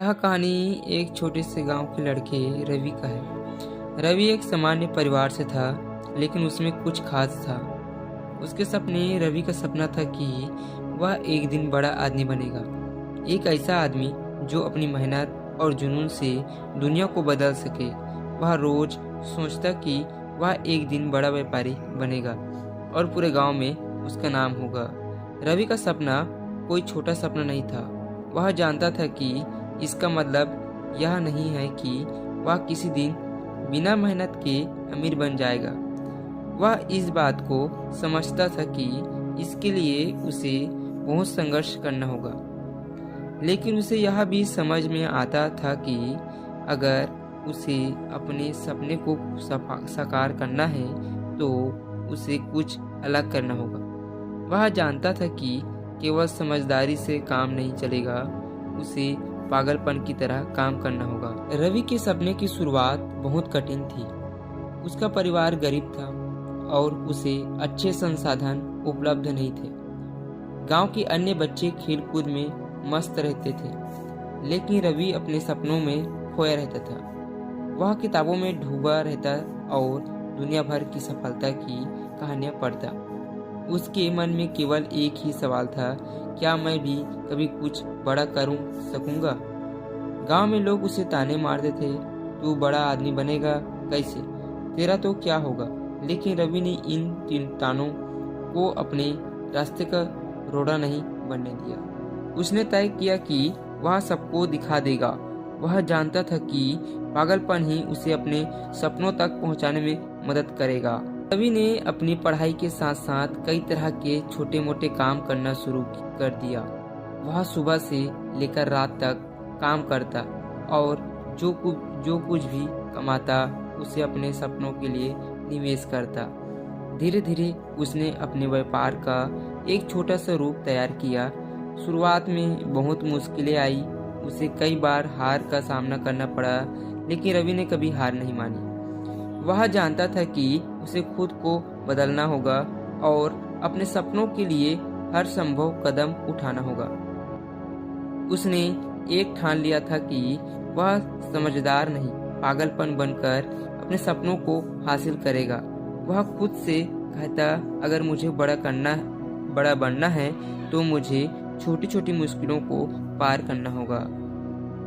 यह कहानी एक छोटे से गांव के लड़के रवि का है। रवि एक सामान्य परिवार से था, लेकिन उसमें कुछ खास था। उसके सपने रवि का सपना था कि वह एक दिन बड़ा आदमी बनेगा। एक ऐसा आदमी जो अपनी मेहनत और जुनून से दुनिया को बदल सके। वह रोज सोचता कि वह एक दिन बड़ा व्यापारी बनेगा और पूरे गांव में उसका नाम होगा। रवि का सपना कोई छोटा सपना नहीं था। वह जानता था कि इसका मतलब यह नहीं है कि वह किसी दिन बिना मेहनत के अमीर बन जाएगा। वह इस बात को समझता था कि इसके लिए उसे बहुत संघर्ष करना होगा, लेकिन उसे यह भी समझ में आता था कि अगर उसे अपने सपने को साकार करना है तो उसे कुछ अलग करना होगा। वह जानता था कि केवल समझदारी से काम नहीं चलेगा, उसे पागलपन की तरह काम करना होगा। रवि के सपने की शुरुआत बहुत कठिन थी। उसका परिवार गरीब था और उसे अच्छे संसाधन उपलब्ध नहीं थे। गांव के अन्य बच्चे खेलकूद में मस्त रहते थे, लेकिन रवि अपने सपनों में खोया रहता था। वह किताबों में डूबा रहता और दुनिया भर की सफलता की कहानियां पढ़ता। उसके मन में केवल एक ही सवाल था, क्या मैं भी कभी कुछ बड़ा करूं सकूंगा? गांव में लोग उसे ताने मारते थे, तू बड़ा आदमी बनेगा कैसे? तेरा तो क्या होगा? लेकिन रवि ने इन तीन तानों को अपने रास्ते का रोड़ा नहीं बनने दिया। उसने तय किया कि वह सबको दिखा देगा। वह जानता था कि पागलपन ही उसे अपने सपनों तक पहुंचाने में मदद करेगा। रवि ने अपनी पढ़ाई के साथ साथ कई तरह के छोटे मोटे काम करना शुरू कर दिया। वह सुबह से लेकर रात तक काम करता और जो कुछ भी कमाता उसे अपने सपनों के लिए निवेश करता। धीरे धीरे उसने अपने व्यापार का एक छोटा सा रूप तैयार किया। शुरुआत में बहुत मुश्किलें आई, उसे कई बार हार का सामना करना पड़ा, लेकिन रवि ने कभी हार नहीं मानी। वह जानता था कि उसे खुद को बदलना होगा और अपने सपनों के लिए हर संभव कदम उठाना होगा। उसने एक ठान लिया था कि वह समझदार नहीं, पागलपन बनकर अपने सपनों को हासिल करेगा। वह खुद से कहता, अगर मुझे बड़ा बनना है तो मुझे छोटी छोटी मुश्किलों को पार करना होगा।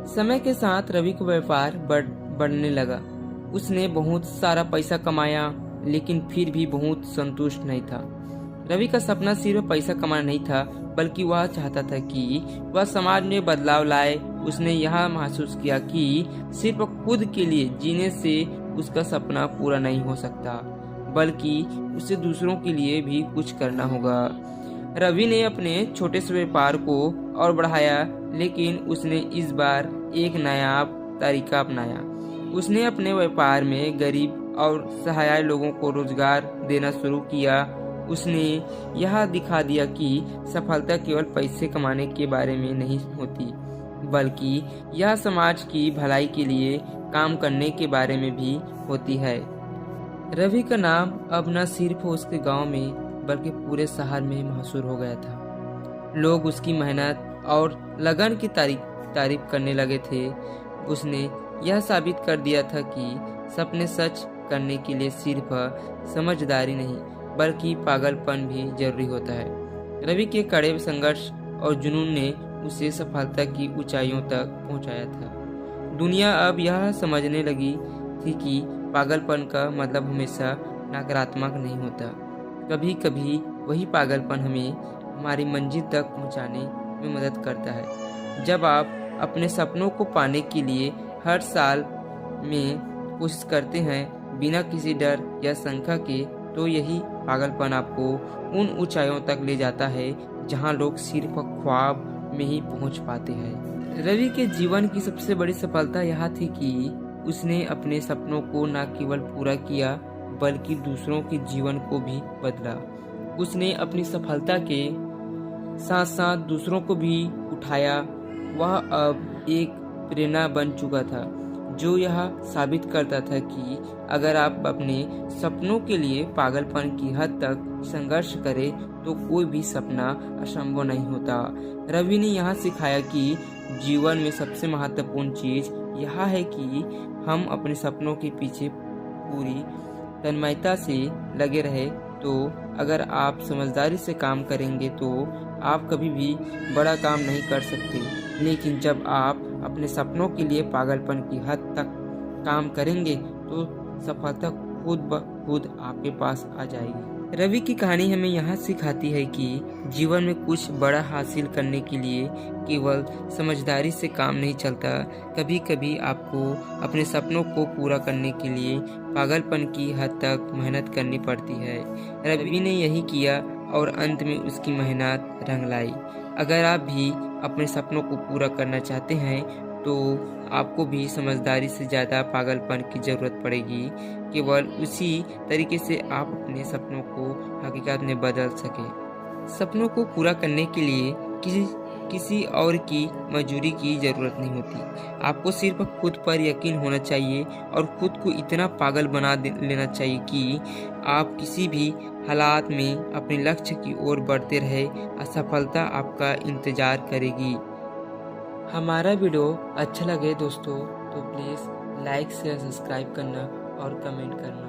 समय के साथ रवि का व्यापार बढ़ने लगा। उसने बहुत सारा पैसा कमाया, लेकिन फिर भी बहुत संतुष्ट नहीं था। रवि का सपना सिर्फ पैसा कमाना नहीं था, बल्कि वह चाहता था कि वह समाज में बदलाव लाए। उसने यह महसूस किया कि सिर्फ खुद के लिए जीने से उसका सपना पूरा नहीं हो सकता, बल्कि उसे दूसरों के लिए भी कुछ करना होगा। रवि ने अपने छोटे से व्यापार को और बढ़ाया, लेकिन उसने इस बार एक नायाब तरीका अपनाया। उसने अपने व्यापार में गरीब और सहाय लोगों को रोजगार देना शुरू किया। उसने यह दिखा दिया कि सफलता केवल पैसे कमाने के बारे में नहीं होती, बल्कि यह समाज की भलाई के लिए काम करने के बारे में भी होती है। रवि का नाम अब न सिर्फ उसके गांव में बल्कि पूरे शहर में मशहूर हो गया था। लोग उसकी मेहनत और लगन की तारीफ करने लगे थे। उसने यह साबित कर दिया था कि सपने सच करने के लिए सिर्फ समझदारी नहीं, बल्कि पागलपन भी जरूरी होता है। रवि के कड़े संघर्ष और जुनून ने उसे सफलता की ऊंचाइयों तक पहुंचाया था। दुनिया अब यह समझने लगी थी कि पागलपन का मतलब हमेशा नकारात्मक नहीं होता। कभी कभी वही पागलपन हमें हमारी मंजिल तक पहुंचाने में मदद करता है। जब आप अपने सपनों को पाने के लिए हर साल में कोशिश करते हैं बिना किसी डर या शंका के, तो यही पागलपन आपको उन ऊंचाइयों तक ले जाता है जहां लोग सिर्फ ख्वाब में ही पहुंच पाते हैं। रवि के जीवन की सबसे बड़ी सफलता यह थी कि उसने अपने सपनों को न केवल पूरा किया, बल्कि दूसरों के जीवन को भी बदला। उसने अपनी सफलता के साथ साथ दूसरों को भी उठाया। वह अब एक प्रेरणा बन चुका था, जो यह साबित करता था कि अगर आप अपने सपनों के लिए पागलपन की हद तक संघर्ष करें तो कोई भी सपना असंभव नहीं होता। रवि ने यहाँ सिखाया कि जीवन में सबसे महत्वपूर्ण चीज़ यह है कि हम अपने सपनों के पीछे पूरी तन्मयता से लगे रहे। तो अगर आप समझदारी से काम करेंगे तो आप कभी भी बड़ा काम नहीं कर सकते, लेकिन जब आप अपने सपनों के लिए पागलपन की हद तक काम करेंगे तो सफलता खुद ब खुद आपके पास आ जाएगी। रवि की कहानी हमें यहाँ सिखाती है कि जीवन में कुछ बड़ा हासिल करने के लिए केवल समझदारी से काम नहीं चलता। कभी कभी आपको अपने सपनों को पूरा करने के लिए पागलपन की हद तक मेहनत करनी पड़ती है। रवि ने यही किया और अंत में उसकी मेहनत रंग लाई। अगर आप भी अपने सपनों को पूरा करना चाहते हैं तो आपको भी समझदारी से ज़्यादा पागलपन की ज़रूरत पड़ेगी। केवल उसी तरीके से आप अपने सपनों को हकीकत में बदल सकें। सपनों को पूरा करने के लिए किसी और की मंजूरी की ज़रूरत नहीं होती। आपको सिर्फ खुद पर यकीन होना चाहिए और खुद को इतना पागल बना लेना चाहिए कि आप किसी भी हालात में अपने लक्ष्य की ओर बढ़ते रहे। असफलता आपका इंतज़ार करेगी। हमारा वीडियो अच्छा लगे दोस्तों तो प्लीज़ लाइक शेयर सब्सक्राइब करना और कमेंट करना।